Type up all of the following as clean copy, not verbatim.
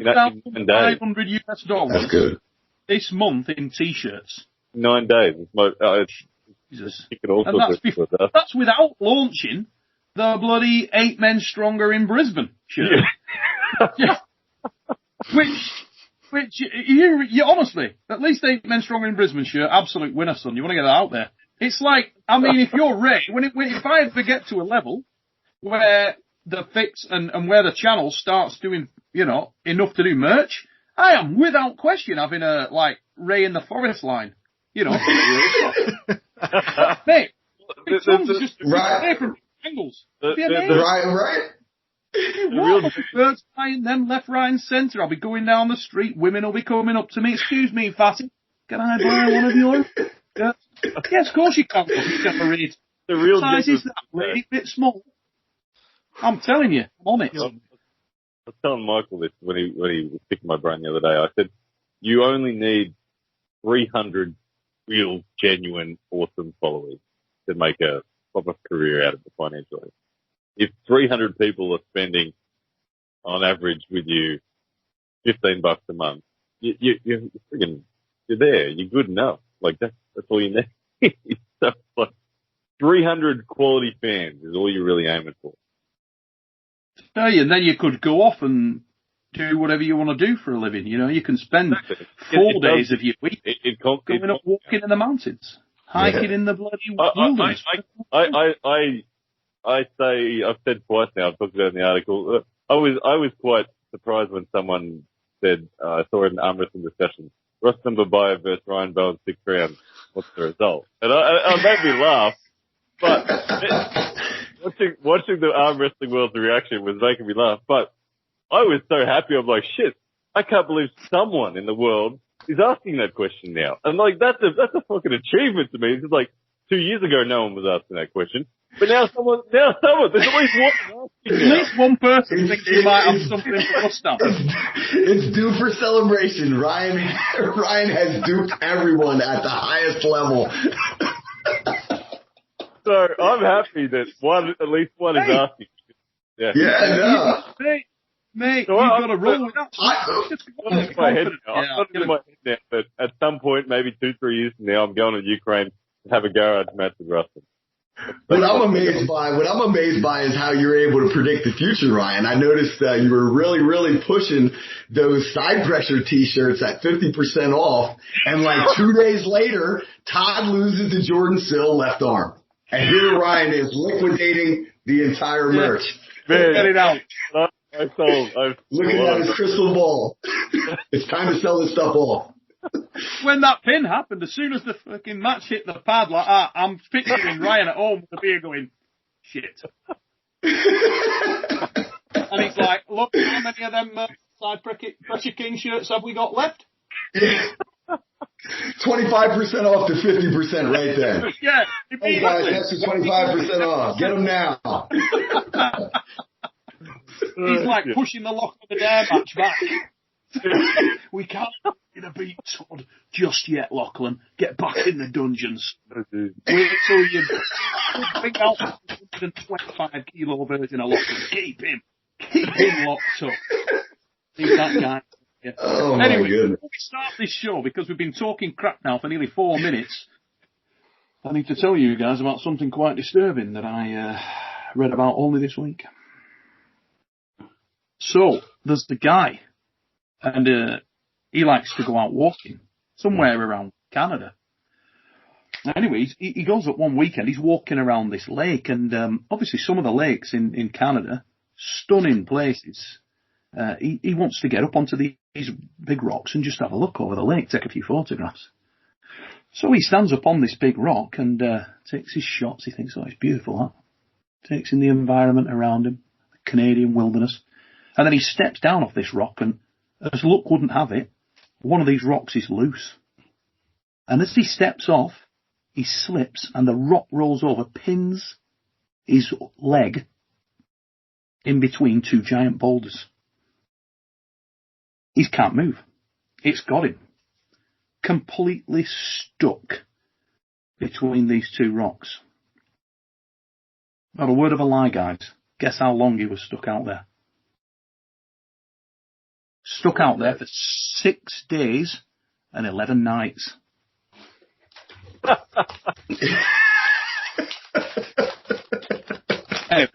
that in 9 days. $500 That's good. This month in T-shirts. 9 days. Jesus. And that's without launching the bloody 8 Men Stronger in Brisbane shirt. Yeah. Which you honestly, at least 8 Men Stronger in Brisbane shirt, absolute winner, son. You want to get that out there. It's like, I mean, if you're Ray, if I ever get to a level where the fix and where the channel starts doing, enough to do merch, I am without question having a, Ray in the Forest line. Mate, it's just different angles. Right. Birds flying them left, right, and centre. I'll be going down the street. Women will be coming up to me. Excuse me, fatty. Can I buy one of yours? Yes, of course you can. You can read. The real size is that lady, a bit small. I'm telling you, I'm on it. I was telling Michael this when he was picking my brain the other day. I said, you only need 300 real, genuine, awesome followers to make a proper career out of it financially. If 300 people are spending, on average, with you, $15 a month, you're there. You're good enough. That's all you need. So, 300 quality fans is all you're really aiming for. And then you could go off and do whatever you want to do for a living. You can spend 4 days of your week going up walking in the mountains, hiking in the bloody wilderness. I've said twice now, I've talked about it in the article, I was quite surprised when someone said, I saw it in Armwrestling discussion, Rustam Babayev versus Ryan Bowen 6 rounds, what's the result? And it made me laugh, but watching the Armwrestling world's reaction was making me laugh, but I was so happy, I'm like, shit, I can't believe someone in the world is asking that question now. And that's a fucking achievement to me. It's like 2 years ago, no one was asking that question. But now someone, there's at least one. At least one person thinks he might have something for us now. It's due for celebration. Ryan has duped everyone at the highest level. So I'm happy that at least one is asking. Yeah, no. Mate, you've got to roll with that. I'm in my head now that at some point, maybe 2-3 years from now, I'm going to Ukraine to have a garage match with Rustin. What I'm amazed by is how you're able to predict the future, Ryan. I noticed you were really, really pushing those side pressure T-shirts at 50% off, and 2 days later, Todd loses to Jordan Sill left arm, and here Ryan is liquidating the entire merch. Man, get it out. Looking at his crystal ball. It's time to sell this stuff off. When that pin happened, as soon as the fucking match hit the pad like that, I'm picturing Ryan at home with the beer going, shit. And he's like, look, how many of them side pressure king shirts have we got left? 25% off to 50% right there. Yeah. Hey guys, that's your 25% off. Get them now. He's like pushing the Lock of the Dare match back. We can't beat Todd just yet, Lachlan. Get back in the dungeons. Wait till you bring out the 125 kilo version of Lachlan. Keep him locked up. He's that guy. Yeah. Oh anyway, my goodness. before we start this show, because we've been talking crap now for nearly 4 minutes, I need to tell you guys about something quite disturbing that I read about only this week. So, there's the guy, and he likes to go out walking somewhere around Canada. Anyways, he goes up one weekend, he's walking around this lake, and obviously some of the lakes in Canada, stunning places. He wants to get up onto these big rocks and just have a look over the lake, take a few photographs. So he stands up on this big rock and takes his shots. He thinks, oh, it's beautiful, huh? Takes in the environment around him, the Canadian wilderness. And then he steps down off this rock, and as luck wouldn't have it, one of these rocks is loose. And as he steps off, he slips, and the rock rolls over, pins his leg in between two giant boulders. He can't move. It's got him. Completely stuck between these two rocks. Not a word of a lie, guys. Guess how long he was stuck out there? stuck out there for 6 days and 11 nights. Anyway,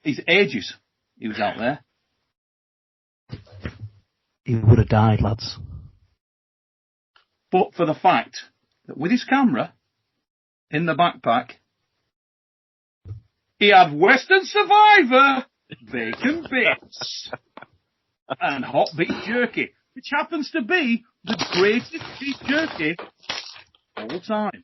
his ages, he was out there. He would have died, lads. But for the fact that with his camera in the backpack, he had Western Survivor, bacon bits, and hot beef jerky, which happens to be the greatest beef jerky of all time.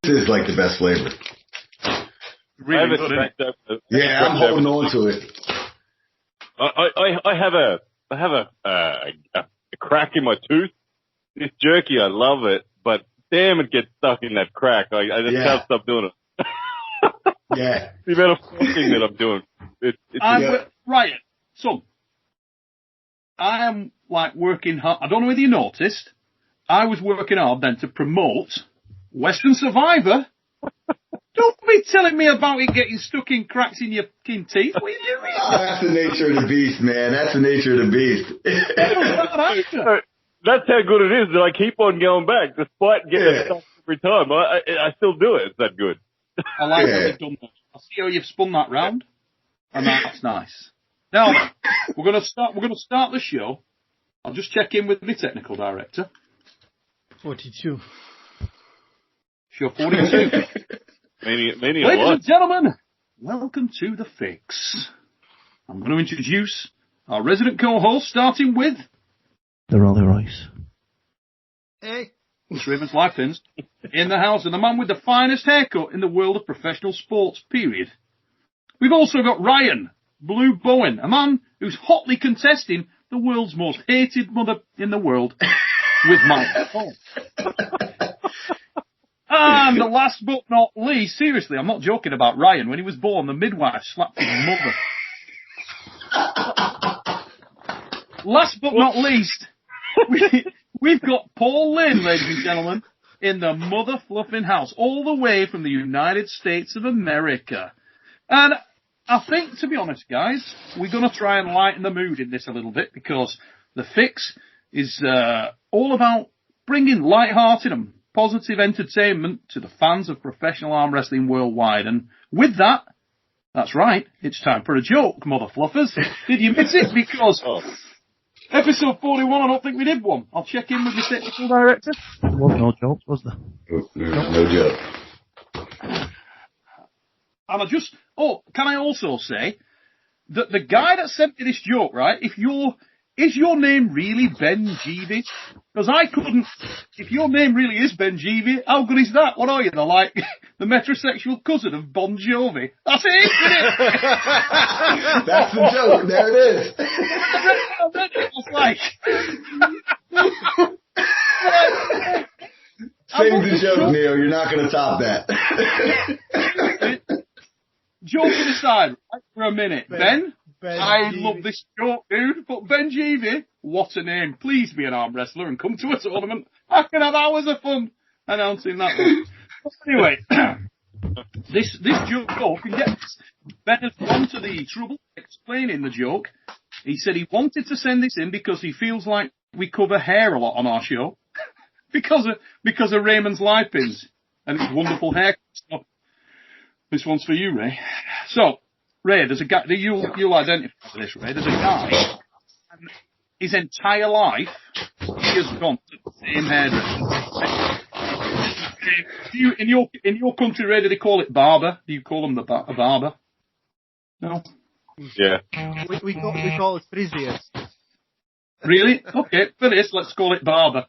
This is like the best flavor. Really good, isn't it? Yeah, I'm holding on to it. I have a crack in my tooth. This jerky, I love it, but damn, it gets stuck in that crack. I just can't stop doing it. Yeah. The amount of forcing that I'm doing. Right, so I am like working hard. I don't know whether you noticed. I was working hard then to promote Western Survivor. Don't be telling me about it getting stuck in cracks in your fucking teeth. What are you doing? Oh, that's the nature of the beast, man. That's the nature of the beast. That's how good it is that I keep on going back despite getting stuck every time. I still do it. It's that good. I like how you've done that. I see how you've spun that round, and that's nice. Now we're gonna start the show. I'll just check in with my technical director. 42. Show 42. Ladies and gentlemen, welcome to The Fix. I'm going to introduce our resident co-host, starting with The Rollie Royce. Hey. Raimonds Liepins in the house, and the man with the finest haircut in the world of professional sports, period. We've also got Ryan, Blue Bowen, a man who's hotly contesting the world's most hated mother in the world with Mike. And the last but not least, seriously, I'm not joking about Ryan. When he was born, the midwife slapped his mother. Last but not least, we've got Paul Linn, ladies and gentlemen, in the mother fluffing house, all the way from the United States of America. And I think, to be honest, guys, we're going to try and lighten the mood in this a little bit, because The Fix is all about bringing light-hearted and positive entertainment to the fans of professional arm wrestling worldwide. And with that, that's right, it's time for a joke, mother fluffers. Did you miss it? Because episode 41, I don't think we did one. I'll check in with the technical director. There was no joke, was there? No joke. And can I also say that the guy that sent me this joke, right, is your name really Ben Jeevy? Because I couldn't, if your name really is Ben Jeevy, how good is that? What are you, the metrosexual cousin of Bon Jovi? That's it, isn't it? That's the joke, there it is. I read it, I was like... Sing the joke, Neil, you're not going to top that. Joking aside, right, for a minute, Ben I Jeevy. love this joke, dude, but Ben Jeevy, what a name. Please be an arm wrestler and come to a tournament. I can have hours of fun announcing that one. Anyway, this joke, and yes, Ben has gone to the trouble explaining the joke. He said he wanted to send this in because he feels like we cover hair a lot on our show. because of Raimonds Liepins and his wonderful hair stuff. This one's for you, Ray. So, Ray, there's a guy, you'll identify this, Ray. There's a guy, and his entire life, he has gone to the same hairdresser. In your country, Ray, do they call it barber? Do you call them a barber? No? Yeah. We call it friziers. Really? Okay, for this, let's call it barber.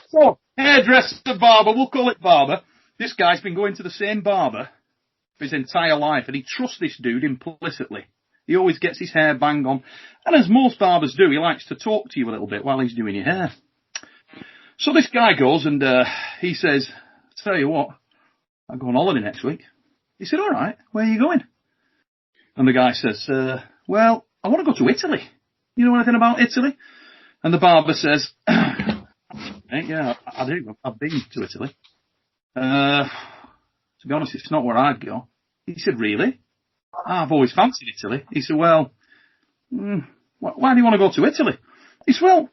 So, hairdresser, barber, we'll call it barber. This guy's been going to the same barber for his entire life, and he trusts this dude implicitly. He always gets his hair bang on. And as most barbers do, he likes to talk to you a little bit while he's doing your hair. So this guy goes and he says, tell you what, I'm going on holiday next week. He said, all right, where are you going? And the guy says, well, I want to go to Italy. You know anything about Italy? And the barber says, yeah, I do. I've been to Italy. To be honest, it's not where I'd go. He said, really? I've always fancied Italy. He said, well, why do you want to go to Italy? He said, well,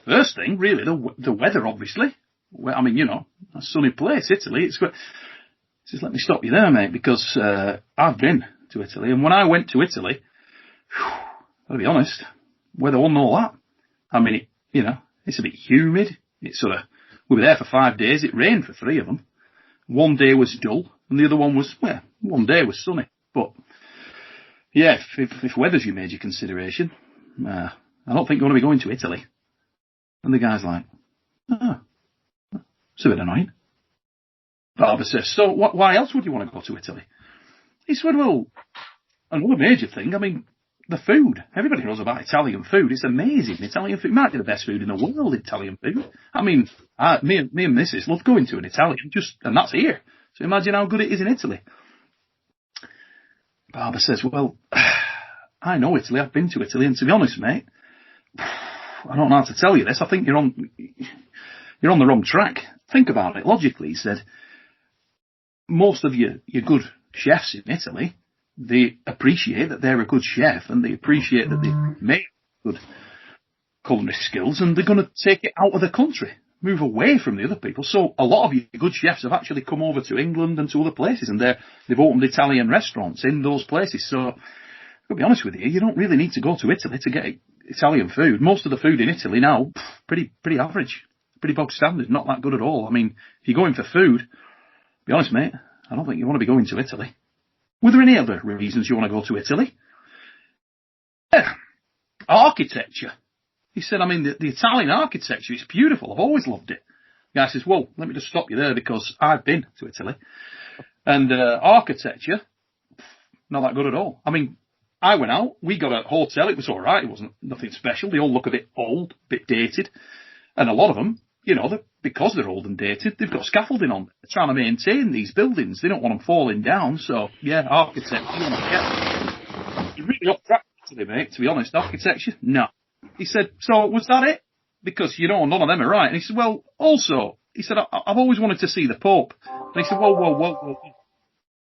first thing, really, the weather, obviously. Well, I mean, you know, a sunny place, Italy. He says, let me stop you there, mate, because I've been to Italy. And when I went to Italy, I'll be honest, weather wasn't all that. I mean, it's a bit humid. It's we were there for 5 days. It rained for 3 of them. One day was dull, and the other one was, one day was sunny. But, yeah, if weather's your major consideration, I don't think you want to be going to Italy. And the guy's like, it's a bit annoying. Barber says, so why else would you want to go to Italy? He said, well, another major thing, I mean, the food. Everybody knows about Italian food. It's amazing. Italian food might be the best food in the world, Italian food. I mean, me and Mrs. love going to an Italian, and that's here. So imagine how good it is in Italy. Barber says, well, I know Italy. I've been to Italy, and to be honest, mate, I don't know how to tell you this. I think you're on the wrong track. Think about it logically. He said, most of your good chefs in Italy, they appreciate that they're a good chef, and they appreciate that they make good culinary skills, and they're going to take it out of the country, move away from the other people. So a lot of your good chefs have actually come over to England and to other places, and they've opened Italian restaurants in those places. So I'll be honest with you, you don't really need to go to Italy to get Italian food. Most of the food in Italy now, pretty average, pretty bog standard, not that good at all. I mean, if you're going for food, be honest, mate, I don't think you want to be going to Italy. Were there any other reasons you want to go to Italy? Yeah. Architecture. He said, I mean, the Italian architecture is beautiful. I've always loved it. The guy says, well, let me just stop you there because I've been to Italy. And architecture, not that good at all. I mean, I went out, we got a hotel, it was all right, it wasn't nothing special. They all look a bit old, a bit dated. And a lot of them, because they're old and dated, they've got scaffolding on. They're trying to maintain these buildings. They don't want them falling down. So, yeah, architecture. You're really off track today, mate, to be honest. Architecture? No. He said, so was that it? Because, none of them are right. And he said, well, also, he said, I've always wanted to see the Pope. And he said, whoa.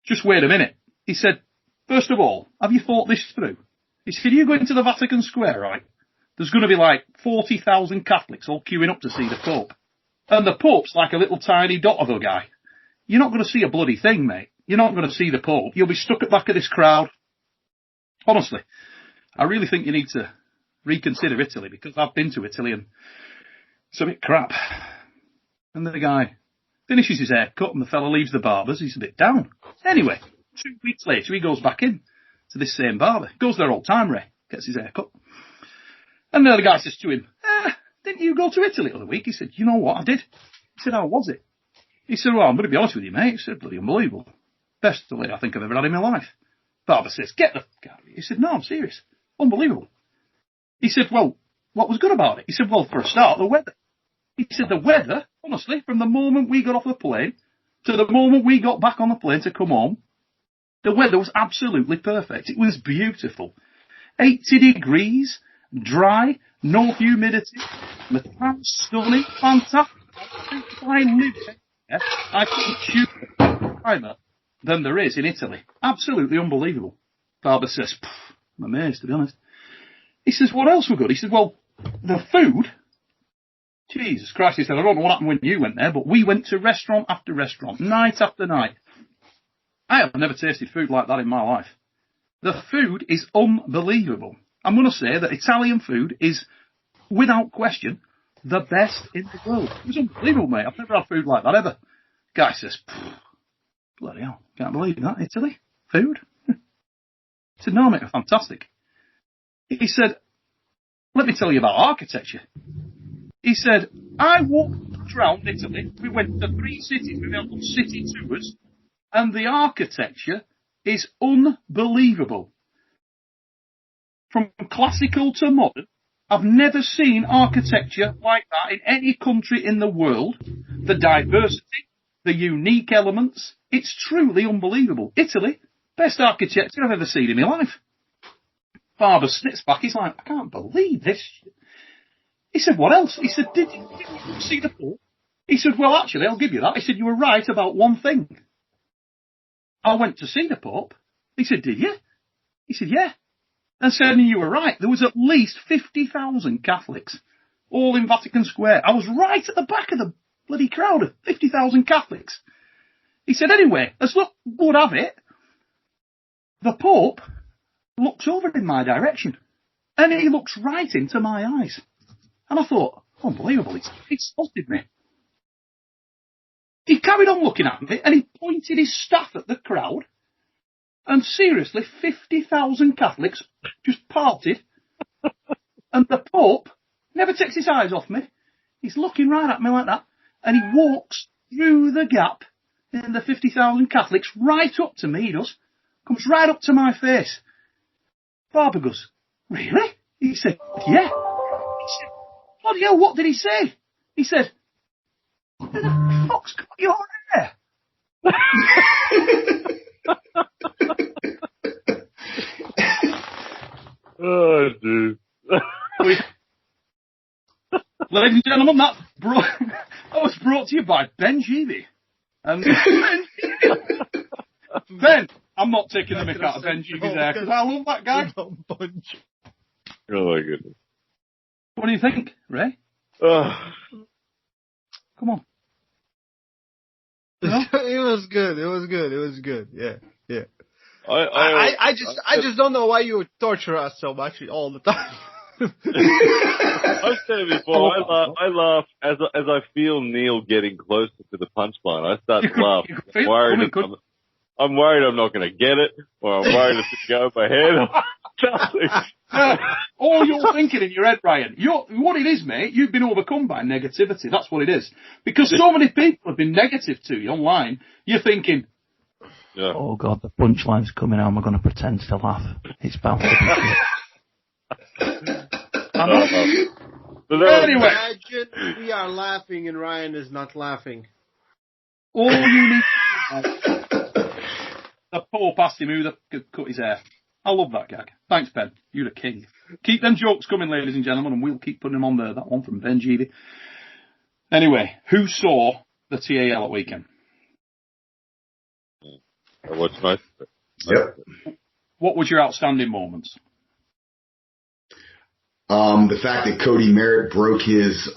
Just wait a minute. He said, first of all, have you thought this through? He said, you're going to the Vatican Square, right? There's going to be like 40,000 Catholics all queuing up to see the Pope. And the Pope's like a little tiny dot of a guy. You're not going to see a bloody thing, mate. You're not going to see the Pope. You'll be stuck at the back of this crowd. Honestly, I really think you need to reconsider Italy, because I've been to Italy and it's a bit crap. And the guy finishes his haircut and the fella leaves the barber's. He's a bit down. Anyway, 2 weeks later, he goes back in to this same barber. Goes there all the time, Ray. Gets his haircut. And the guy says to him, didn't you go to Italy the other week? He said, you know what, I did. He said, how was it? He said, well, I'm going to be honest with you, mate. He said, bloody unbelievable. Best holiday I think I've ever had in my life. Barber says, get the fuck out of here. He said, no, I'm serious. Unbelievable. He said, well, what was good about it? He said, well, for a start, the weather. He said, the weather, honestly, from the moment we got off the plane to the moment we got back on the plane to come home, the weather was absolutely perfect. It was beautiful. 80 degrees, dry, no humidity, the town stunning, fantastic. I knew I couldn't shoot a climate than there is in Italy. Absolutely unbelievable. Barber says, I'm amazed, to be honest. He says, what else were good? He said, well, the food, Jesus Christ, he said, I don't know what happened when you went there, but we went to restaurant after restaurant, night after night. I have never tasted food like that in my life. The food is unbelievable. I'm going to say that Italian food is, without question, the best in the world. It was unbelievable, mate. I've never had food like that ever. Guy says, bloody hell, can't believe that. Italy? Food? I said, no, mate, fantastic. He said, let me tell you about architecture. He said, I walked around Italy. We went to 3 cities. We went on city tours. And the architecture is unbelievable. From classical to modern, I've never seen architecture like that in any country in the world. The diversity, the unique elements, it's truly unbelievable. Italy, best architecture I've ever seen in my life. Father sits back, he's like, I can't believe this. He said, what else? He said, did you see the Pope? He said, well, actually, I'll give you that. He said, you were right about one thing. I went to see the Pope. He said, did you? He said, yeah. And said, you were right. There was at least 50,000 Catholics, all in Vatican Square. I was right at the back of the bloody crowd of 50,000 Catholics. He said, anyway, as luck would have it, the Pope looks over in my direction. And he looks right into my eyes. And I thought, unbelievable, he spotted me. He carried on looking at me, and he pointed his staff at the crowd. And seriously, 50,000 Catholics just parted. And the Pope never takes his eyes off me. He's looking right at me like that. And he walks through the gap in the 50,000 Catholics right up to me, he does. Comes right up to my face. Barber goes, really? He said, yeah. He said, bloody hell, what did he say? He said, who the fuck's got your hair? Oh, dude. Ladies and gentlemen, that was brought to you by Ben Jeevy. And Ben, I'm not taking the mick out of Ben Jeevy's hair because I love that guy. Oh my goodness. What do you think, Ray? Come on. No? It was good. Yeah. I just don't know why you torture us so much all the time. I've said it before. I laugh as I feel Neil getting closer to the punchline. I start to laugh. I'm worried I'm not going to get it, or I'm worried it's going to go over my head. All you're thinking in your head, Ryan, what it is, mate, you've been overcome by negativity. That's what it is. Because so many people have been negative to you online, you're thinking, yeah. Oh God, the punchline's coming. How am I going to pretend to laugh? It's bound to be Anyway. Imagine we are laughing and Ryan is not laughing. All you need to do, the Pope asked him who could cut his hair. I love that gag. Thanks, Ben. You're the king. Keep them jokes coming, ladies and gentlemen, and we'll keep putting them on there. That one from Ben Jeevy. Anyway, who saw the TAL at weekend? I watched most of it. Yep. What was your outstanding moments? The fact that Cody Merritt broke his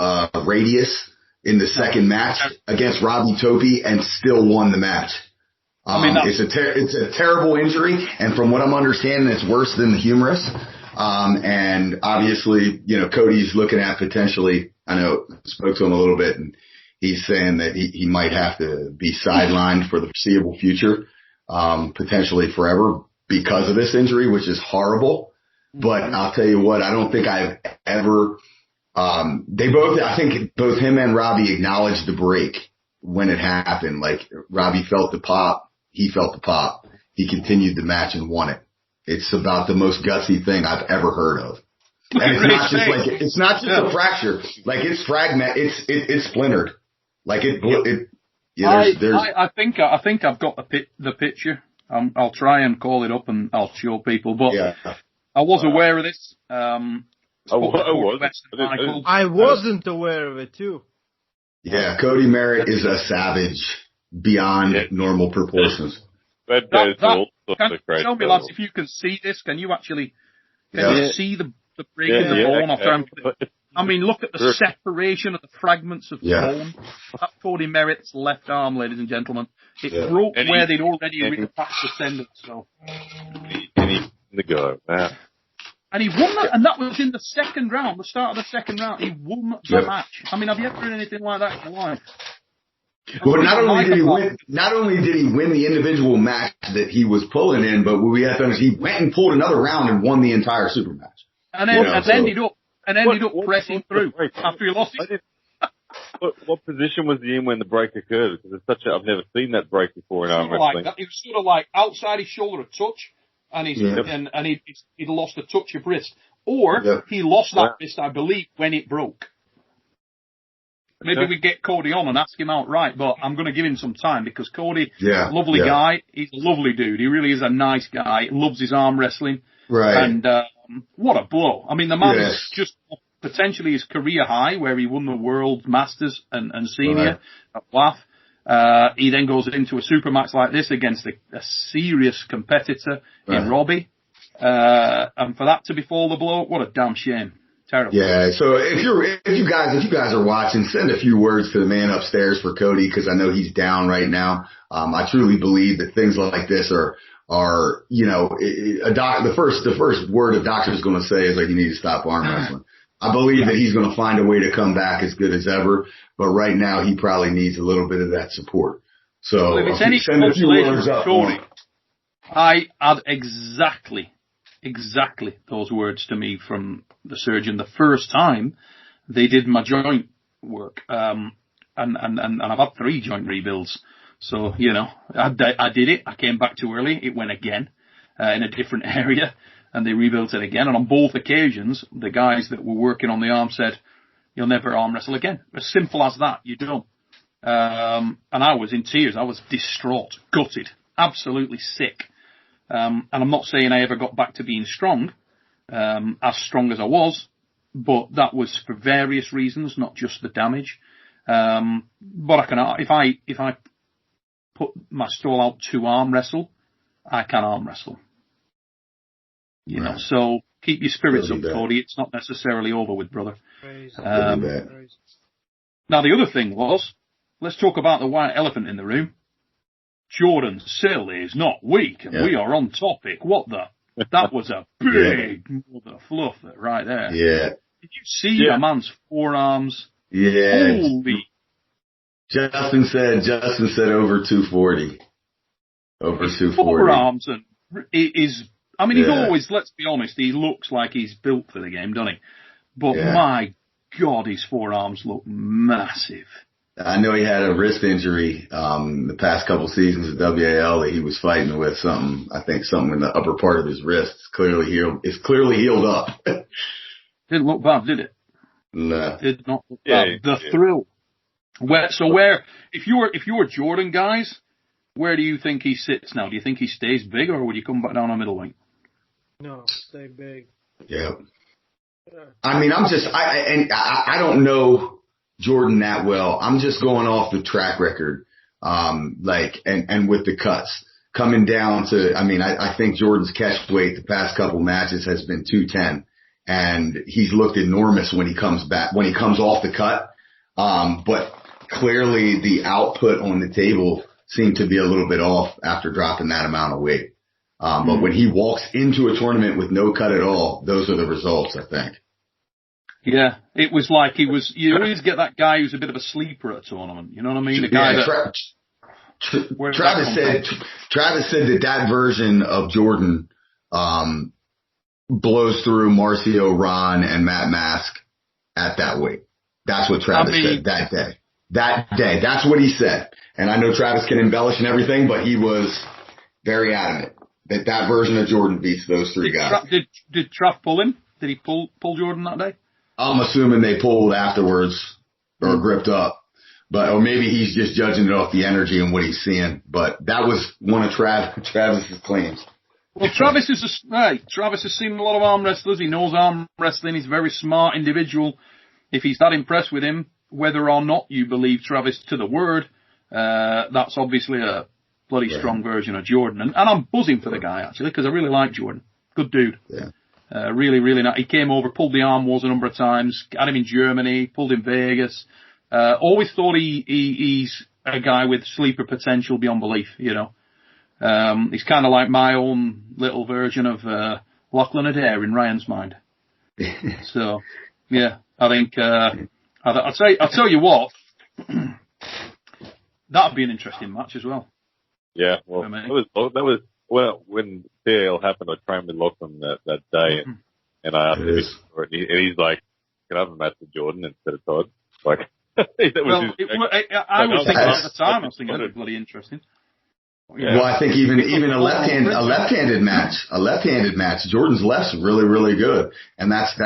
radius in the second match against Robbie Topi and still won the match. It's a terrible injury, and from what I'm understanding, it's worse than the humerus. And obviously, Cody's looking at potentially. I know spoke to him a little bit, and he's saying that he might have to be sidelined for the foreseeable future, potentially forever because of this injury, which is horrible. But I'll tell you what, I don't think I've ever. I think both him and Robbie acknowledged the break when it happened. Like Robbie felt the pop. He felt the pop. He continued the match and won it. It's about the most gutsy thing I've ever heard of. And it's not just a fracture. Like it's fragment. It's splintered. Like it. I think I've got the picture. I'll try and call it up and I'll show people. But yeah. I was aware of this. I wasn't aware of it too. Yeah, Cody Merritt is a savage beyond normal proportions. Tell me, lads, if you can see this, can you actually see the break in the bone? I mean, look at the separation of the fragments of bone. That's Cody Merritt's left arm, ladies and gentlemen. It broke where they'd already written past the tendon. So. The go, man. And he won that, and that was in the second round, the start of the second round. He won the match. I mean, have you ever heard anything like that in your life? Well, not only did he win the individual match that he was pulling in, but we have to understand he went and pulled another round and won the entire super match. And then ended up pressing through after he lost it. What position was he in when the break occurred? Because I've never seen that break before in arm wrestling. It was sort of like outside his shoulder a touch, and he'd lost a touch of wrist. Or he lost that wrist, I believe, when it broke. Maybe we get Cody on and ask him outright, but I'm going to give him some time because Cody, lovely guy, he's a lovely dude. He really is a nice guy. Loves his arm wrestling. Right. And what a blow. I mean, the man's just potentially his career high where he won the World Masters and Senior at WAF. He then goes into a super match like this against a serious competitor in Robbie. And for that to befall the blow, what a damn shame. Terrible. Yeah, so if you guys are watching, send a few words to the man upstairs for Cody because I know he's down right now. I truly believe that things like this are the first word a doctor is going to say is like you need to stop arm wrestling. I believe that he's going to find a way to come back as good as ever, but right now he probably needs a little bit of that support. So if it's any send a few words up. Cody, I had exactly those words to me from the surgeon the first time they did my joint work. And I've had 3 joint rebuilds. So, I did it. I came back too early. It went again, in a different area and they rebuilt it again. And on both occasions, the guys that were working on the arm said, you'll never arm wrestle again. As simple as that. You don't. And I was in tears. I was distraught, gutted, absolutely sick. And I'm not saying I ever got back to being strong, as strong as I was, but that was for various reasons, not just the damage. But I can, if I put my stall out to arm wrestle, I can arm wrestle. You know, so keep your spirits up, Cody. It's not necessarily over with, brother. Now the other thing was, let's talk about the white elephant in the room. Jordan Sill is not weak, and we are on topic. That was a big mother fluff right there. Yeah. Did you see the man's forearms? Yeah. Holy. Justin said over 240. Over 240. Forearms and he's always, let's be honest, he looks like he's built for the game, doesn't he? But my God, his forearms look massive. I know he had a wrist injury the past couple seasons at WAL that he was fighting with something in the upper part of his wrist. It's clearly healed up. Didn't look bad, did it? No. Did not look bad. The thrill. If you were Jordan, guys, where do you think he sits now? Do you think he stays big or would you come back down on middleweight? No, stay big. Yeah. I mean, I don't know Jordan that well. I'm just going off the track record, and with the cuts coming down to, I think Jordan's catch weight the past couple matches has been 210 and he's looked enormous when he comes off the cut. But clearly the output on the table seemed to be a little bit off after dropping that amount of weight. But when he walks into a tournament with no cut at all, those are the results, I think. Yeah, it was like you always get that guy who's a bit of a sleeper at a tournament. You know what I mean? The guy Travis said that version of Jordan, blows through Marcio, Ron, and Matt Mask at that weight. That's what Travis said that day. That day. That's what he said. And I know Travis can embellish and everything, but he was very adamant that version of Jordan beats those 3 guys. Did Trav pull him? Did he pull Jordan that day? I'm assuming they pulled afterwards or gripped up, or maybe he's just judging it off the energy and what he's seeing. But that was one of Travis's claims. Well, Travis has seen a lot of arm wrestlers. He knows arm wrestling. He's a very smart individual. If he's that impressed with him, whether or not you believe Travis to the word, that's obviously a bloody strong version of Jordan. And I'm buzzing for the guy, actually, because I really like Jordan. Good dude. Yeah. Really, really nice. He came over, pulled the arm wars a number of times, had him in Germany, pulled in Vegas. Always thought he's a guy with sleeper potential beyond belief, you know. He's kind of like my own little version of Lachlan Adair in Ryan's mind. So, yeah, I think I'll tell you what. that'd be an interesting match as well. Yeah, well, that was when CAL happened. I trained with Lachlan that day, and I asked him for it, and he's like, "Can I have a match with Jordan instead of Todd?" Like, I was thinking at the time, I was thinking that'd be bloody interesting. Yeah. Well, I think even a left-handed match. Jordan's left's really, really good, and that's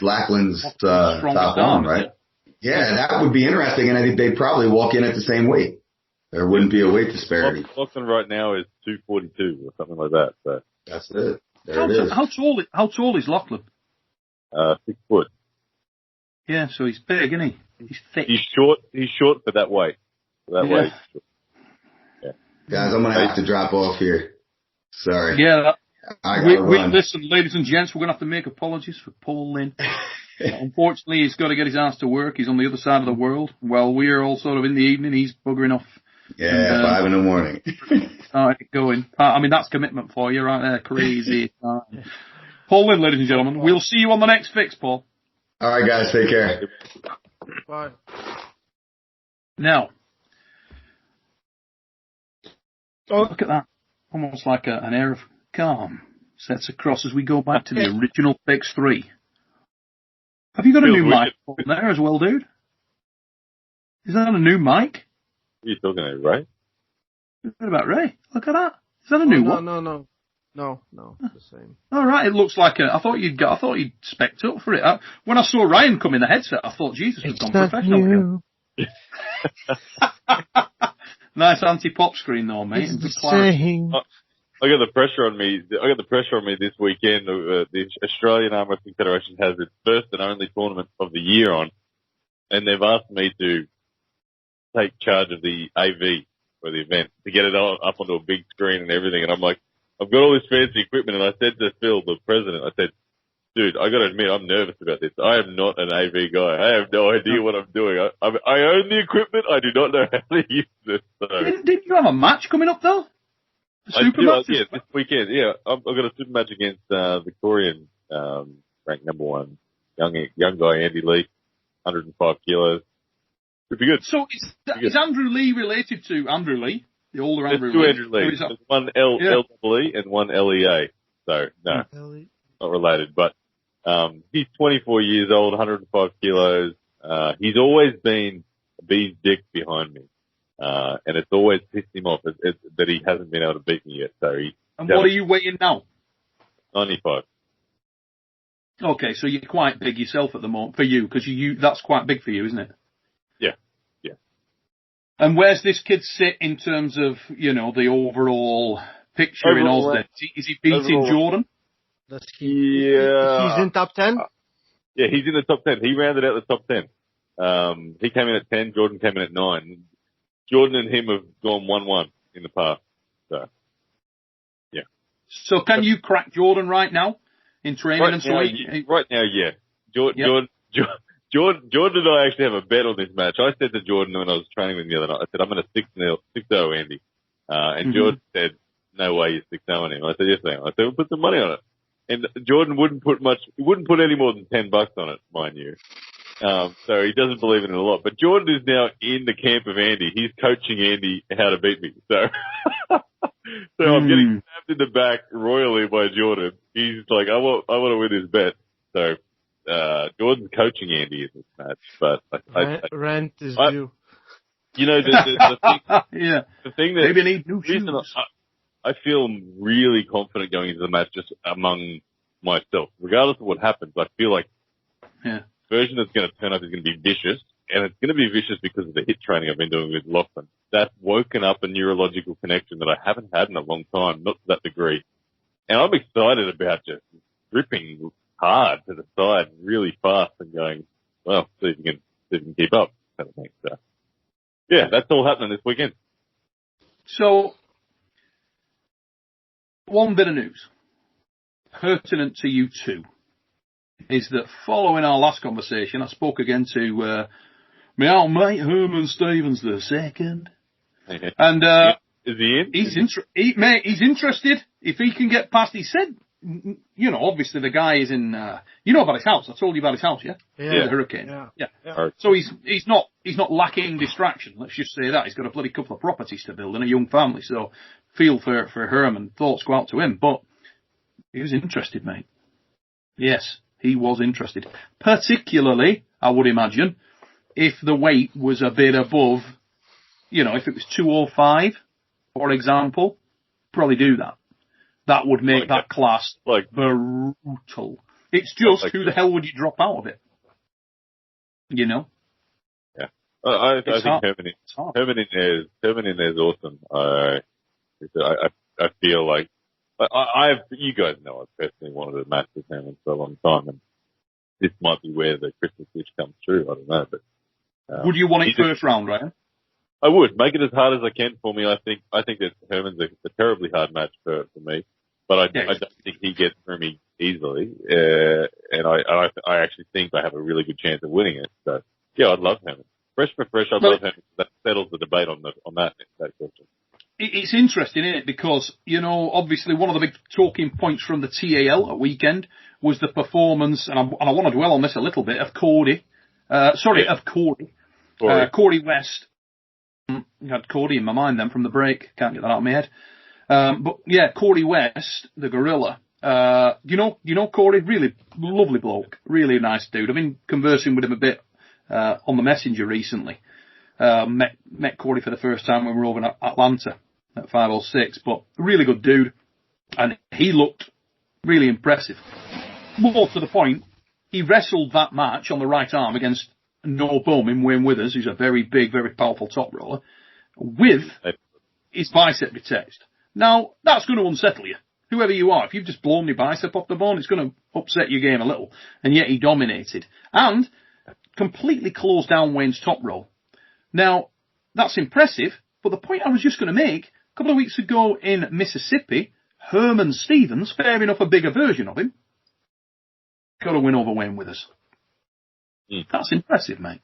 Lachlan's top one, right? Yeah, that would be interesting, and I think they'd probably walk in at the same weight. There wouldn't be a weight disparity. Lachlan right now is 242 or something like that. So that's it. There it is. How tall is Lachlan? 6 foot. Yeah, so he's big, isn't he? He's thick. He's short for that weight. Weight. Yeah. Guys, I'm gonna have to drop off here. Sorry. Yeah. Listen, ladies and gents, we're gonna have to make apologies for Paul Linn. Unfortunately, he's got to get his ass to work. He's on the other side of the world. Well, we're all sort of in the evening. He's buggering off. Yeah, 5 in the morning. All right, going. I mean, that's commitment for you right there. Crazy. Paul Linn, ladies and gentlemen. We'll see you on the next fix, Paul. All right, guys. Take care. Bye. Now, look at that. Almost like an air of calm sets across as we go back to the original Fix 3. Have you got a new mic on there as well, dude? Is that a new mic? What are you talking about, Ray? What about Ray? Look at that. Is that a new one? No, the same. All right, it looks like I thought you'd spec'd up for it. When I saw Ryan come in the headset, I thought, Jesus, we've gone professional. Nice anti-pop screen though, mate. I got the pressure on me. This weekend. The Australian Armwrestling Federation has its first and only tournament of the year on, and they've asked me to take charge of the AV for the event to get it up onto a big screen and everything. And I'm like, I've got all this fancy equipment, and I said to Phil, the president, I said, dude, I got to admit, I'm nervous about this. I am not an AV guy. I have no idea what I'm doing. I own the equipment. I do not know how to use this. So. Didn't you have a match coming up though? Super match? Yeah, this weekend. Yeah, I've got a super match against Victorian ranked number 1 young guy Andy Lee, 105 kilos. Should be good. So is Andrew Lee related to Andrew Lee, the older Andrew Lee? There's 2 Andrew Lees. There's one L-E and one LEA. So no, not related. But he's 24 years old, 105 kilos. He's always been a bee's dick behind me. And it's always pissed him off that he hasn't been able to beat me yet. So what are you weighing now? 95. Okay, so you're quite big yourself at the moment for you, because that's quite big for you, isn't it? Yeah. And where's this kid sit in terms of the overall picture in Austin? Is he beating Jordan? He's in top 10. Yeah, he's in the top 10. He rounded out the top 10. He came in at 10. Jordan came in at 9. Jordan and him have gone 1-1 in the past. So, yeah. So can you crack Jordan right now in training right and so on? Right now, yeah. Jordan and I actually have a bet on this match. I said to Jordan when I was training with him the other night, I said, I'm going to 6-0 Andy. And Jordan said, no way you're 6-0 him. I said, yes, I am. I said, we'll put some money on it. And Jordan wouldn't put any more than $10 on it, mind you. So he doesn't believe in it a lot. But Jordan is now in the camp of Andy. He's coaching Andy how to beat me. So, I'm getting stabbed in the back royally by Jordan. He's like, I want to win this bet. So, Jordan's coaching Andy in this match. But rent is due. The thing, the thing that maybe need new shoes. I feel really confident going into the match just among myself. Regardless of what happens, I feel like the version that's going to turn up is going to be vicious, and it's going to be vicious because of the hit training I've been doing with Lachlan. That's woken up a neurological connection that I haven't had in a long time, not to that degree. And I'm excited about just ripping hard to the side really fast and going, well, see if you can keep up, kind of thing. So, yeah, that's all happening this weekend. So, one bit of news pertinent to you two is that following our last conversation, I spoke again to my old mate Herman Stevens II, and is he in? He's interested if he can get past. He said you know, obviously the guy is in, you know about his house. I told you about his house, yeah? Yeah. The hurricane. Yeah. So he's not lacking distraction. Let's just say that. He's got a bloody couple of properties to build and a young family. So feel for Herman. Thoughts go out to him. But he was interested, mate. Yes, he was interested. Particularly, I would imagine, if the weight was a bit above, you know, if it was 205, for example, probably do that. That would make that class brutal. It's just who the hell would you drop out of it? You know? Yeah. I think Herman in there is awesome. I feel like you guys know I personally wanted a match with Herman for a long time, and this might be where the Christmas wish comes true. I don't know, but would you want it first round, Ryan? I would make it as hard as I can for me. I think that Herman's a terribly hard match for me, but I don't think he gets through me easily. And I actually think I have a really good chance of winning it. So yeah, I'd love Herman. Fresh for fresh, I'd love Herman. That settles the debate on that question. It's interesting, isn't it? Because, you know, obviously one of the big talking points from the TAL at weekend was the performance, and I want to dwell on this a little bit, of Cody. Cody West. I had Cody in my mind then from the break. Can't get that out of my head. But yeah, Cody West, the gorilla. You know Cody? Really lovely bloke. Really nice dude. I've been conversing with him a bit on the messenger recently. Met Cody for the first time when we were over in Atlanta at 506. But really good dude. And he looked really impressive. More to the point, he wrestled that match on the right arm against No Bum in Wayne Withers, who's a very big, very powerful top roller, with his bicep detached. Now, that's going to unsettle you. Whoever you are, if you've just blown your bicep off the bone, it's going to upset your game a little. And yet he dominated. And completely closed down Wayne's top roll. Now, that's impressive, but the point I was just going to make, a couple of weeks ago in Mississippi, Herman Stevens, fair enough a bigger version of him, got a win over Wayne Withers. That's impressive, mate.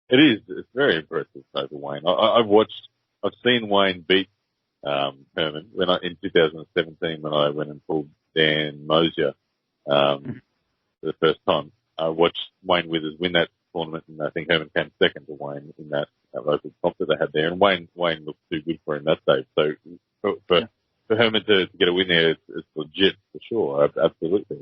It is. It's very impressive over Wayne. I've seen Wayne beat Herman in 2017 when I went and pulled Dan Mosier for the first time. I watched Wayne Withers win that tournament, and I think Herman came second to Wayne in that local comp that they had there. And Wayne looked too good for him that day. So for Herman to get a win there, it's legit for sure. Absolutely.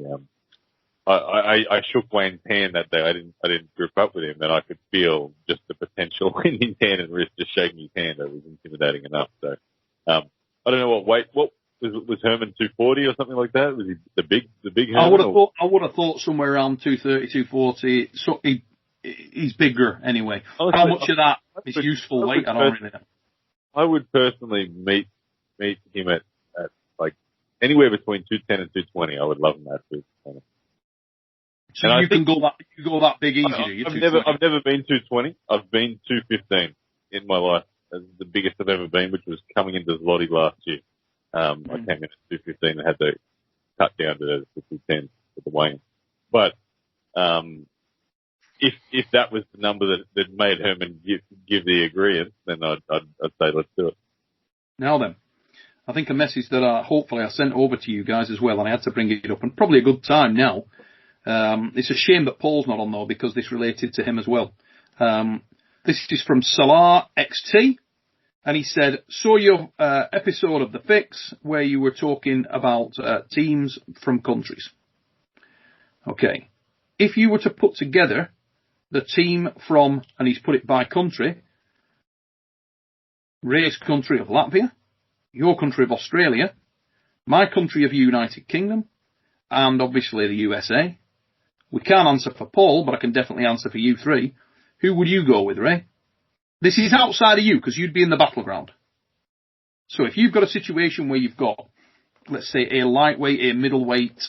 I shook Wayne's hand that day. I didn't grip up with him, and I could feel just the potential in his hand and wrist, just shaking his hand. It was intimidating enough. So, I don't know what weight. What was Herman 240 or something like that? Was he the big Herman? I would have thought somewhere around 230, 240. So he's bigger anyway. How much of that is useful weight? I don't really know. I would personally meet him at like anywhere between 210 and 220. I would love him at 220. So and you can go that big easy, do you? I've never been 220. I've been 215 in my life. That's the biggest I've ever been, which was coming into Zloty last year. I came in at 215 and had to cut down to 210 with the weigh-in. But if that was the number that made Herman give the agreement, then I'd say let's do it. Now then, I think a message that hopefully I sent over to you guys as well, and I had to bring it up, and probably a good time now. It's a shame that Paul's not on though, because this related to him as well. This is from Salar XT, and he said, saw your episode of The Fix where you were talking about teams from countries. Okay. If you were to put together the team from, and he's put it by country, Ray's country of Latvia, your country of Australia, my country of United Kingdom, and obviously the USA. We can't answer for Paul, but I can definitely answer for you three. Who would you go with, Ray? This is outside of you, because you'd be in the battleground. So if you've got a situation where you've got, let's say, a lightweight, a middleweight,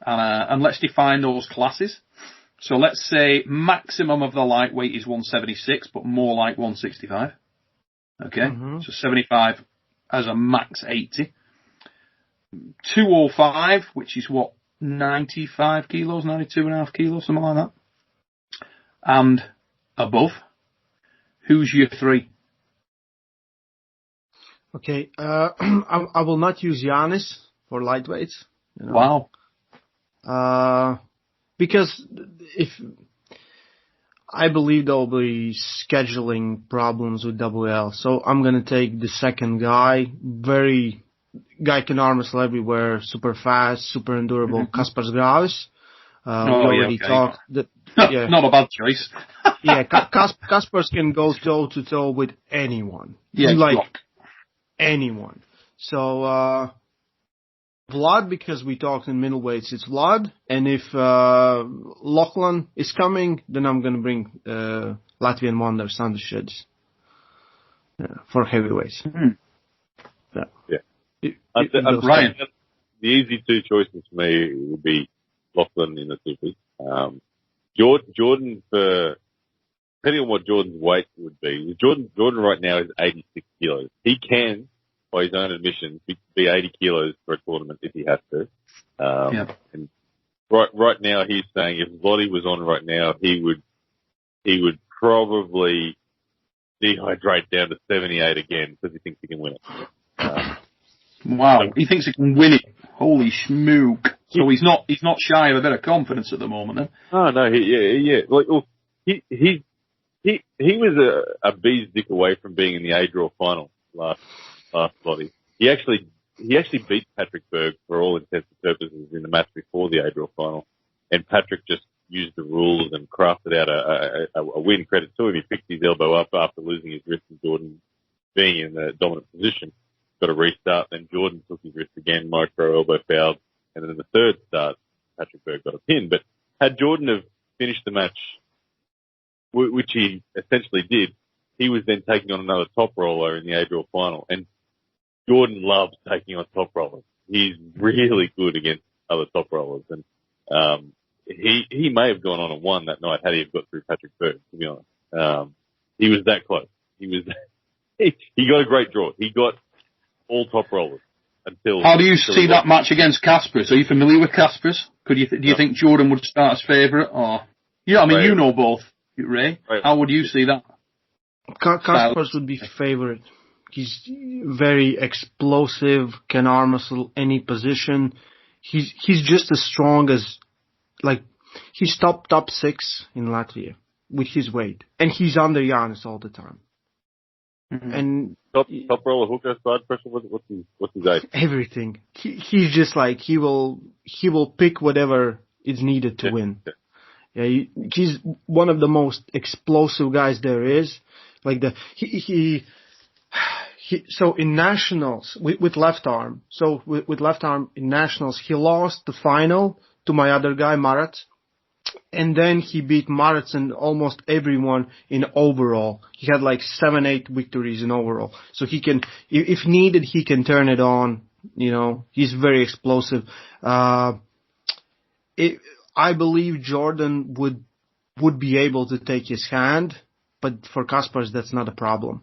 and let's define those classes. So let's say maximum of the lightweight is 176, but more like 165. Okay? Mm-hmm. So 75 as a max 80. 205, which is what? 95 kilos, 92.5 kilos, something like that. And above. Who's your three? Okay, I will not use Giannis for lightweights. You know? Wow. Because if I believe there'll be scheduling problems with WL, so I'm gonna take the second guy. Guy can arm wrestle everywhere, super fast, super endurable. Kaspars Grāvis. We already talked. Not a bad choice. Yeah, Kaspars can go toe to toe with anyone. Yeah, anyone. So Vlad, because we talked in middleweights, it's Vlad. And if Lachlan is coming, then I'm gonna bring Latvian wonder Sanders for heavyweights. Yeah. Ryan. The easy two choices for me would be Lachlan in the supers. Jordan, depending on what Jordan's weight would be, Jordan right now is 86 kilos. He can, by his own admission, be 80 kilos for a tournament if he has to. And right now he's saying if Lottie was on right now, he would probably dehydrate down to 78 again because he thinks he can win it. Wow, he thinks he can win it. Holy schmook. So he's not shy of a bit of confidence at the moment then? Oh no, yeah. Like, well, he was a bee's dick away from being in the A draw final last Lottie. He actually beat Patrick Berg for all intents and purposes in the match before the A draw final, and Patrick just used the rules and crafted out a win. Credit to him. He picked his elbow up after losing his wrist and Jordan being in the dominant position. Got a restart, then Jordan took his wrist again, micro elbow fouled, and then in the third start, Patrick Berg got a pin. But had Jordan have finished the match, which he essentially did, he was then taking on another top roller in the A-Draw final. And Jordan loves taking on top rollers. He's really good against other top rollers. And he may have gone on and won that night had he have got through Patrick Berg, to be honest. He was that close. He got a great draw. He got all top rollers until. How do you see that match against Kaspars? Are you familiar with Kaspars? Do you think Jordan would start as favourite, or? Yeah, I mean, you know both, Ray. Right. How would you see that? Kaspars would be favourite. He's very explosive, can arm wrestle any position. He's just as strong as, he's top 6 in Latvia with his weight, and he's under Jānis all the time. Mm-hmm. And top roller, hooker, side pressure. What's his age? Everything. He's just he will pick whatever is needed to win. Yeah, he's one of the most explosive guys there is. So in nationals with left arm. So with left arm in nationals, he lost the final to my other guy Marat. And then he beat Maratz and almost everyone in overall. He had 7-8 victories in overall. So he can, if needed, he can turn it on. You know, he's very explosive. I believe Jordan would be able to take his hand, but for Kaspars, that's not a problem.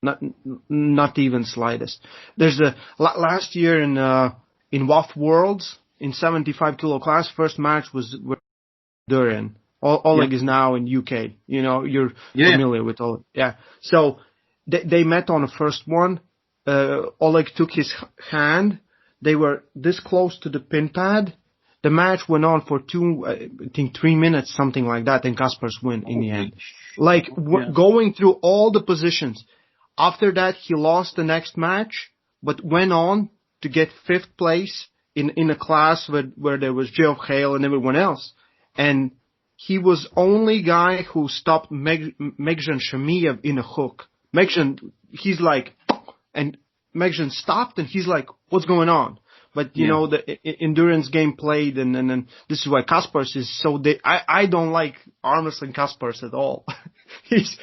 Not even slightest. There's last year in WAF Worlds in 75 kilo class, first match was Duran. Oleg is now in UK. You know, you're familiar with Oleg. Yeah. So they met on the first one. Oleg took his hand. They were this close to the pin pad. The match went on for 3 minutes, something like that, and Kaspars win in the end. Going through all the positions. After that, he lost the next match, but went on to get 5th place in a class where there was Geoff Hale and everyone else. And he was only guy who stopped Megjan Shamiev in a hook. Megjan, he's and Megjan stopped and he's like, what's going on? But, you know, the endurance game played and this is why Kaspars is so, I don't like arm wrestling Kaspars at all. He's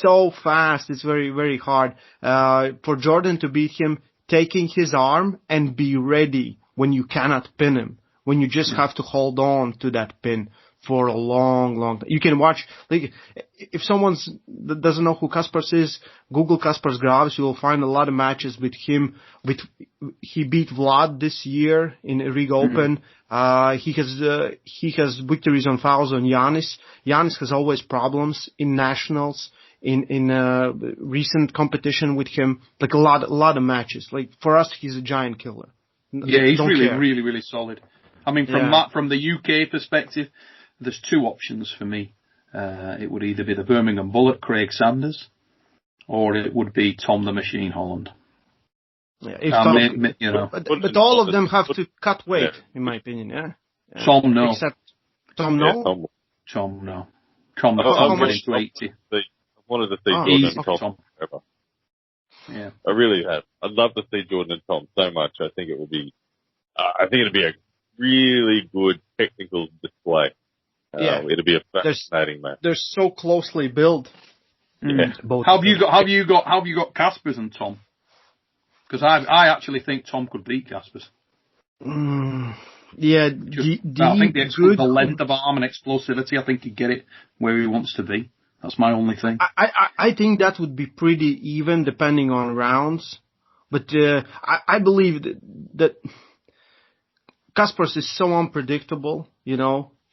so fast. It's very, very hard. For Jordan to beat him, taking his arm and be ready when you cannot pin him. When you just have to hold on to that pin for a long, long time. You can watch, if someone doesn't know who Kaspars is, Google Kaspars Grāvis, you will find a lot of matches with him. He beat Vlad this year in Riga Open. He has victories on fouls on Jānis. Jānis has always problems in nationals, in recent competition with him. A lot of matches. For us, he's a giant killer. Yeah, he's Don't really, care. really, really solid. I mean, from the UK perspective, there's two options for me. It would either be the Birmingham Bullet, Craig Sanders, or it would be Tom the Machine Holland. Yeah, if Tom, you know. but all of them have to cut weight, in my opinion. Yeah. Tom, no. Except Tom, no. Yeah, Tom, no. Tom, I'm getting to 80. I wanted to see Jordan Easy and for Tom Tom. forever. Yeah. I really have. I'd love to see Jordan and Tom so much. I think it would be. I think it'd be a really good technical display. It'd be a fascinating match. They're so closely built. Yeah. How have you got Caspers and Tom? Because I actually think Tom could beat Caspers. Yeah, I think the length of arm and explosivity, I think he'd get it where he wants to be. That's my only thing. I think that would be pretty even depending on rounds. But I believe that Caspers is so unpredictable,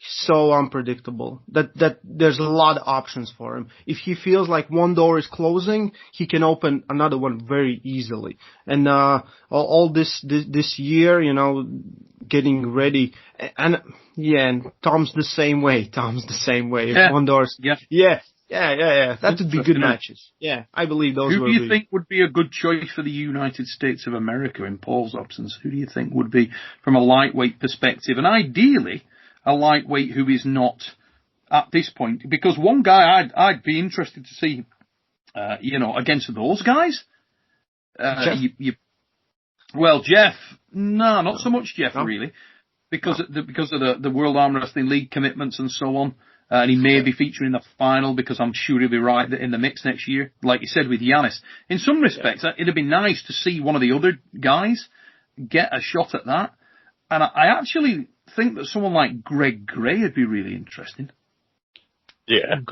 so unpredictable that there's a lot of options for him. If he feels like one door is closing, he can open another one very easily. And all this year, getting ready, and Tom's the same way. If one door's yeah. That would be good matches. Yeah, I believe those. Who do you think would be a good choice for the United States of America in Paul's absence? Who do you think would be, from a lightweight perspective, and ideally a lightweight who is not at this point? Because one guy I'd be interested to see, against those guys. Jeff. No, not so much Jeff, really, because of the World Arm Wrestling League commitments and so on. And he may be featuring in the final because I'm sure he'll be right in the mix next year. Like you said with Giannis. In some respects, it'd be nice to see one of the other guys get a shot at that. And I actually think that someone like Greg Gray would be really interesting. Yeah.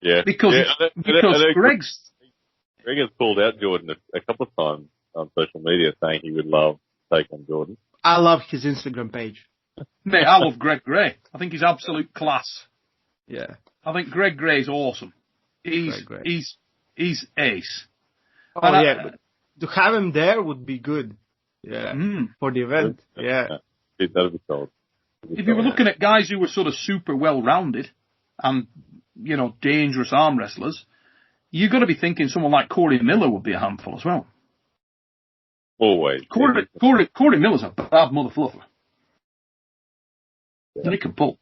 Yeah. Because Greg has called out Jordan a couple of times on social media saying he would love to take on Jordan. I love his Instagram page. Mate, I love Greg Gray. I think he's absolute class. Yeah. I think Greg Gray's awesome. He's ace. Oh, but to have him there would be good. Yeah. For the event. Yeah. That would be solid. If you were looking at guys who were sort of super well-rounded and, dangerous arm wrestlers, you've got to be thinking someone like Corey Miller would be a handful as well. Always. Corey Miller's a bad mother fluffer. Yeah. And he can pull.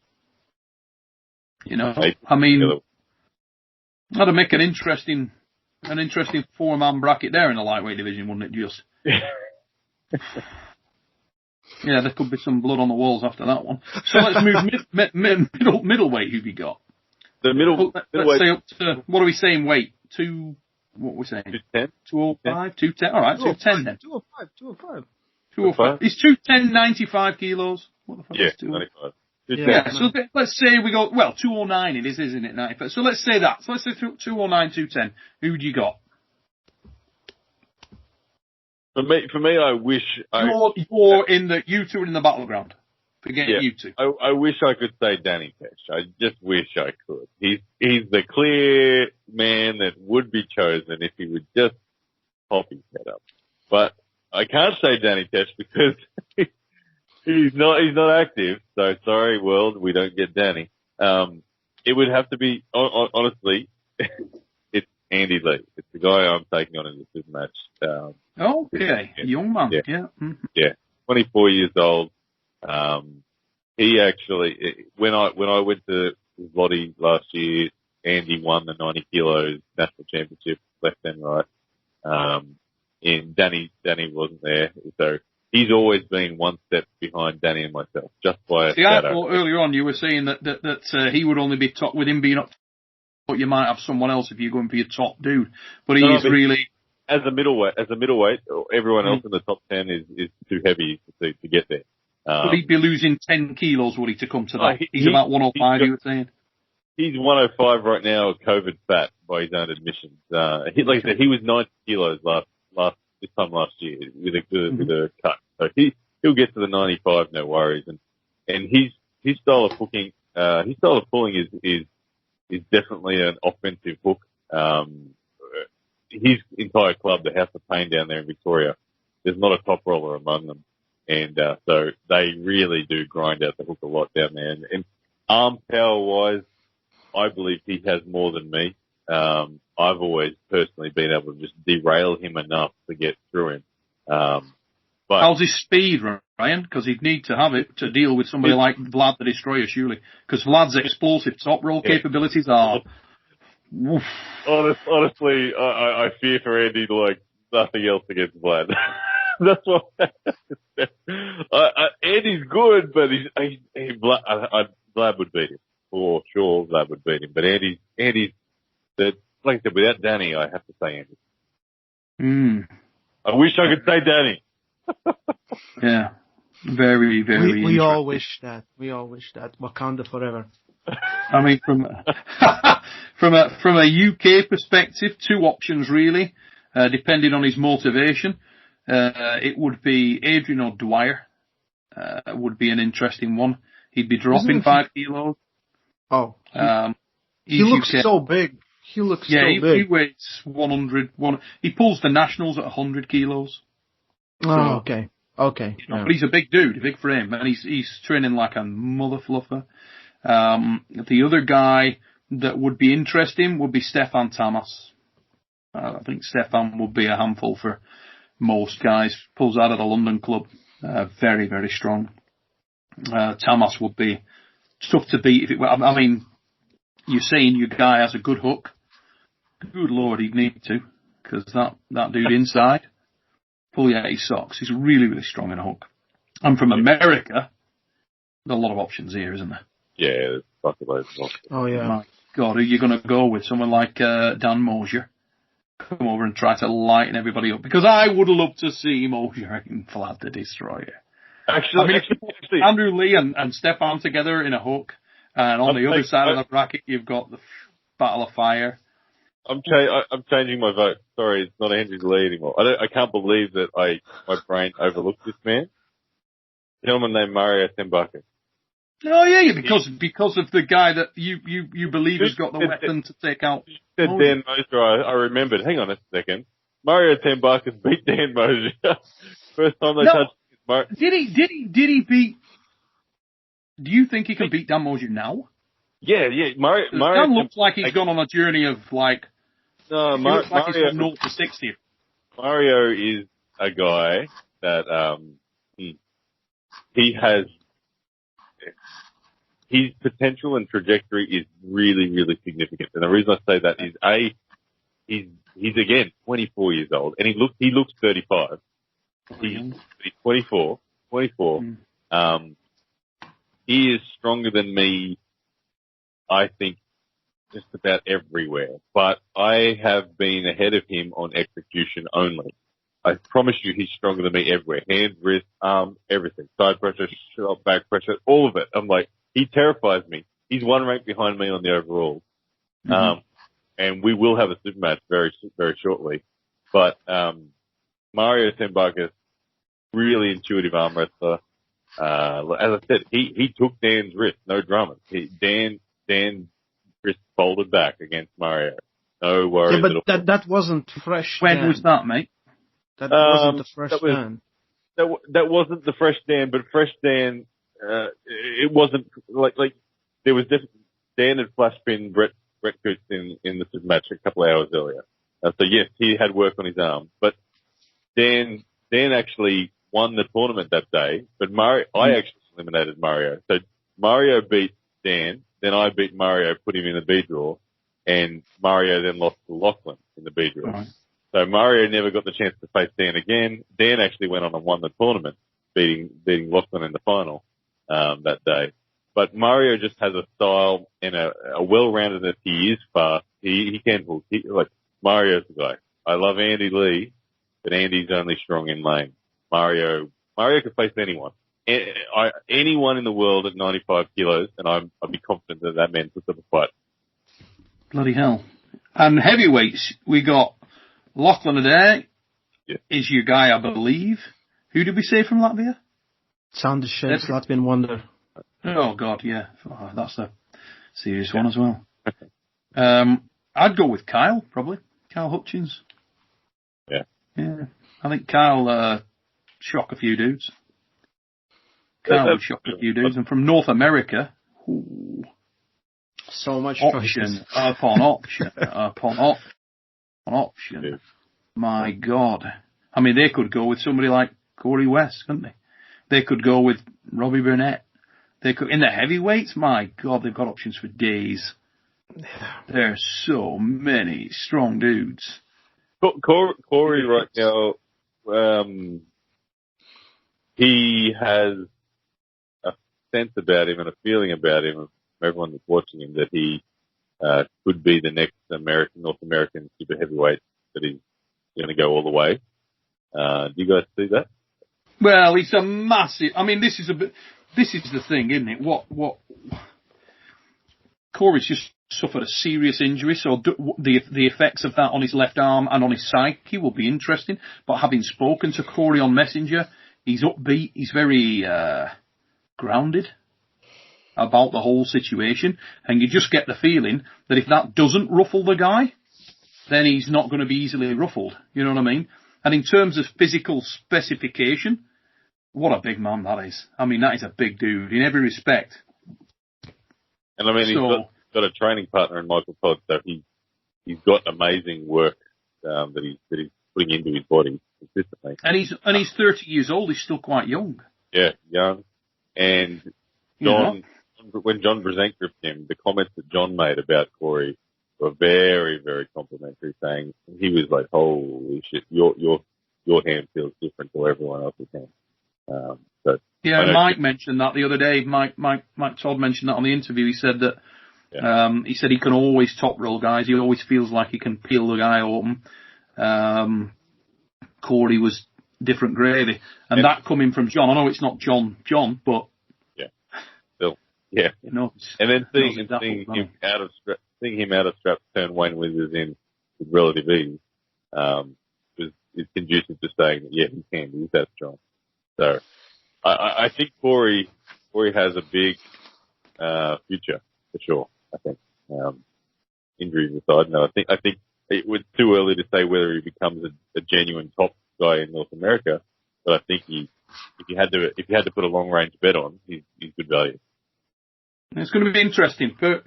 I mean, that'd make an interesting 4-man bracket there in the lightweight division, wouldn't it? Just. Yeah, there could be some blood on the walls after that one. So let's move middleweight. Who've you got? The middleweight. Let's say up to, what are we saying? Weight what are we saying? 210. 205, 210. All right, 210 then. 205. 205. Is 210 95 kilos? What the fuck is 95. Yeah, so let's say we go, 209 it is, isn't it, 95? So let's say that. So let's say 209, 210. Who do you got? For me, I wish you two are in the battleground. Forget you two. I wish I could say Danny Pesh. I just wish I could. He's the clear man that would be chosen if he would just pop his head up. But I can't say Danny Pesh because he's not active. So sorry, world, we don't get Danny. It would have to be honestly. It's Andy Lee. It's the guy I'm taking on in this match. Okay, young man. Yeah. Mm-hmm. Yeah. 24 years old. He actually, when I went to Lottie last year, Andy won the 90 kilos national championship, left and right. And Danny wasn't there, so he's always been one step behind Danny and myself, just by a shadow. I thought earlier on you were saying that he would only be top, with him being up, but you might have someone else if you're going for your top dude. But really. As a middleweight, everyone else in the top 10 is too heavy to get there. Would he be losing 10 kilos, would he, to come to that? He's about 105, you were saying? He's 105 right now, COVID fat by his own admissions. Like I said, he was 90 kilos this time last year with a cut. So he'll get to the 95, no worries. And his style of hooking, is definitely an offensive hook. His entire club, the House of Pain down there in Victoria, there's not a top roller among them. And so they really do grind out the hook a lot down there. And arm power-wise, I believe he has more than me. I've always personally been able to just derail him enough to get through him. But how's his speed, Ryan? Because he'd need to have it to deal with somebody like Vlad the Destroyer, surely. Because Vlad's explosive top roll capabilities are... Woof. Honestly, I fear for Andy like nothing else against Vlad. That's what Andy's good, but Vlad would beat him. For sure, Vlad would beat him. But Andy's like I said, without Danny, I have to say Andy. I wish I could say Danny. Yeah. Very, very we all wish that. We all wish that. Wakanda forever. I mean, from a UK perspective, two options really, depending on his motivation. It would be Adrian O'Dwyer, would be an interesting one. He'd be dropping 5 kilos. Oh. He looks so big. He looks so big. He weighs 100. He pulls the nationals at 100 kilos. Oh, okay. Okay. But he's a big dude, a big frame, and he's training like a mother fluffer. The other guy that would be interesting would be Stefan Tamas. I think Stefan would be a handful for most guys. Pulls out of the London club. Very, very strong. Tamas would be tough to beat. If it were, I mean, you're saying your guy has a good hook. Good Lord, he'd need to. Because that dude inside, pull you out his socks. He's really, really strong in a hook. And from America, there's a lot of options here, isn't there? Yeah, there's fucking loads of options. Oh, yeah. My God, who are you going to go with? Someone like Dan Mosier? Come over and try to lighten everybody up. Because I would love to see Mosier in Vlad the Destroyer. Actually, Andrew Lee and Stefan together in a hook. And on the other side of the bracket, you've got the Battle of Fire. I'm changing my vote. Sorry, it's not Andrew Lee anymore. I can't believe that my brain overlooked this man. A gentleman named Mario Tembaka. Oh yeah, because of the guy that you believe has got the weapon to take out. Said Dan Mosier. I remembered. Hang on a second. Mario Tembaka beat Dan Mosier. First time they touched. Did he beat? Do you think he can beat Dan Mosier now? Yeah. Mario Dan looks like he's gone on a journey of like. No, looks like he's from 0 to 60. Mario is a guy that he has. His potential and trajectory is really, really significant. And the reason I say that is he's again 24 years old, and he looks 35. He's 24. He is stronger than me, I think, just about everywhere. But I have been ahead of him on execution only. I promise you he's stronger than me everywhere. Hands, wrist, arm, everything. Side pressure, shot, back pressure, all of it. I'm like, he terrifies me. He's one rank behind me on the overall. And we will have a super match very, very shortly. But Mario Tembaka, really intuitive arm wrestler. As I said, he took Dan's wrist, no dramas. Dan's wrist folded back against Mario. No worries at all. But that wasn't fresh. When was that, mate? That wasn't the fresh Dan. That wasn't the fresh Dan, but fresh Dan, it wasn't like there was Dan had flash pinned Brett Coots in the super match a couple of hours earlier. So yes, he had work on his arm, but Dan actually won the tournament that day, but I actually eliminated Mario. So Mario beat Dan, then I beat Mario, put him in the B draw, and Mario then lost to Lachlan in the B draw. Right. So Mario never got the chance to face Dan again. Dan actually went on and won the tournament, beating Lachlan in the final that day. But Mario just has a style and a well-roundedness. He is fast. He can pull. Mario's the guy. I love Andy Lee, but Andy's only strong in lane. Mario can face anyone. Anyone in the world at 95 kilos, and I'd be confident that man puts up a fight. Bloody hell. And heavyweights, we got Lachlan Adair is your guy, I believe. Who did we say from Latvia? Sound Shapes, Latvian Wonder. Oh, God, yeah. Oh, that's a serious one as well. I'd go with Kyle, probably. Kyle Hutchins. Yeah. I think Kyle shock a few dudes. Khan would shock a few dudes. And from North America, ooh, So much option upon option upon option. My God. I mean, they could go with somebody like Corey West, couldn't they? They could go with Robbie Burnett. They could, in the heavyweights, my God, they've got options for days. There's so many strong dudes. Corey right now, he has a sense about him and a feeling about him, everyone that's watching him, that he could be the next North American super heavyweight, that he's going to go all the way. Do you guys see that? Well, he's a massive. I mean, this is the thing, isn't it? What Corey's just suffered a serious injury, so the effects of that on his left arm and on his psyche will be interesting. But having spoken to Corey on Messenger, he's upbeat. He's very grounded about the whole situation, and you just get the feeling that if that doesn't ruffle the guy, then he's not going to be easily ruffled. You know what I mean? And in terms of physical specification, what a big man that is. I mean, that is a big dude in every respect. And I mean, he's got a training partner in Michael Todd, so he's got amazing work that he's putting into his body consistently. And he's 30 years old. He's still quite young. Yeah, young. And John, when John Brzenk gripped him, the comments that John made about Corey were very, very complimentary, saying he was like, "Holy shit, your hand feels different to everyone else's hand." Mike mentioned that the other day. Mike Todd mentioned that on the interview. He said that he said he can always top roll guys. He always feels like he can peel the guy open. Corey was different gravy, and that coming from John. I know it's not John, but still, yeah. You know, and then seeing him out of strap turn Wayne Withers in with relative ease is conducive to saying that he can. He's that strong. So I think Corey has a big future for sure. I think injuries aside, no. I think it was too early to say whether he becomes a genuine top guy in North America. But I think if you had to put a long range bet on, he's good value. It's going to be interesting. But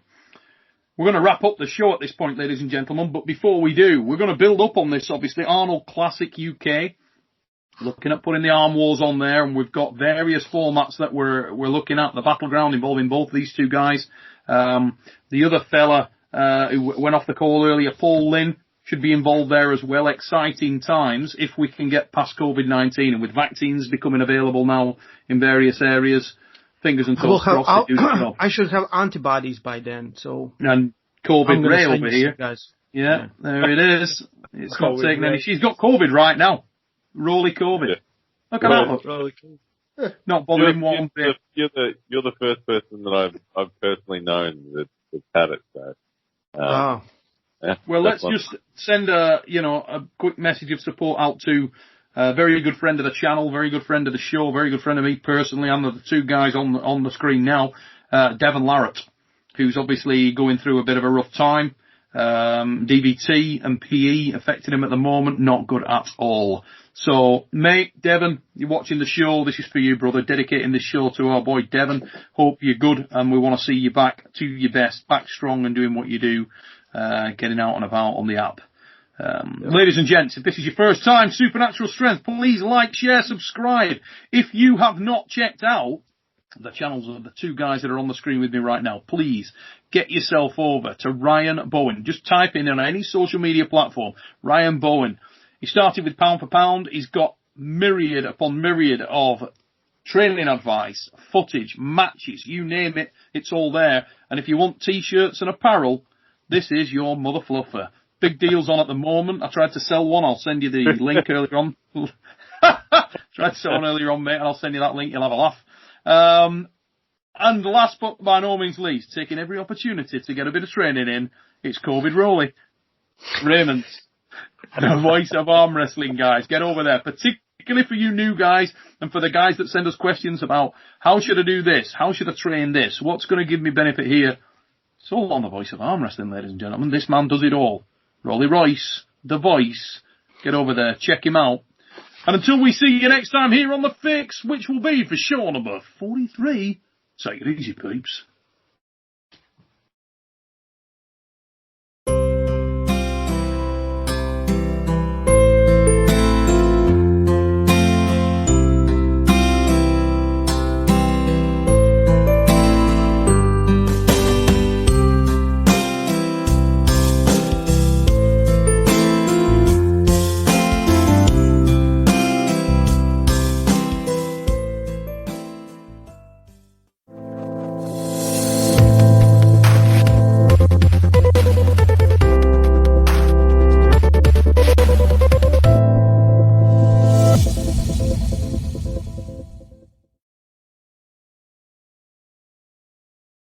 we're going to wrap up the show at this point, ladies and gentlemen. But before we do, we're going to build up on this. Obviously, Arnold Classic UK. Looking at putting the Arm Wars on there, and we've got various formats that we're looking at. The Battleground involving both these two guys. The other fella who went off the call earlier, Paul Linn, should be involved there as well. Exciting times if we can get past COVID-19, and with vaccines becoming available now in various areas. Fingers and toes crossed. I should have antibodies by then. So and COVID Ray over here, guys. Yeah, there it is. It's not taking any. She's got COVID right now. ROLLIE COVID. Yeah. Look at that. ROLLIE COVID. Not bothering one bit. You're the first person that I've personally known that's had it. So. Wow. Yeah, well, let's just send a quick message of support out to a very good friend of the channel, very good friend of the show, very good friend of me personally, and the two guys on the screen now, Devon Larratt, who's obviously going through a bit of a rough time. DVT and PE affecting him at the moment, not good at all. So, mate, Devon, you're watching the show. This is for you, brother. Dedicating this show to our boy Devon. Hope you're good, and we want to see you back to your best, back strong and doing what you do, getting out and about on the app. Ladies and gents, if this is your first time, Supernatural Strength, please like, share, subscribe. If you have not checked out the channels of the two guys that are on the screen with me right now, please get yourself over to Ryan Bowen. Just type in on any social media platform, Ryan Bowen. He started with Pound for Pound. He's got myriad upon myriad of training advice, footage, matches, you name it, it's all there. And if you want t-shirts and apparel, this is your mother fluffer. Big deals on at the moment. I tried to sell one. I'll send you the link earlier on. Tried to sell one earlier on, mate, and I'll send you that link. You'll have a laugh. And last but by no means least, taking every opportunity to get a bit of training in, it's COVID ROLLIE. Raimonds, the voice of arm wrestling, guys. Get over there, particularly for you new guys and for the guys that send us questions about how should I do this? How should I train this? What's going to give me benefit here? It's all on the voice of arm wrestling, ladies and gentlemen. This man does it all. ROLLIE Royce, the voice. Get over there, check him out. And until we see you next time here on The Fix, which will be for show number 43, take it easy, peeps.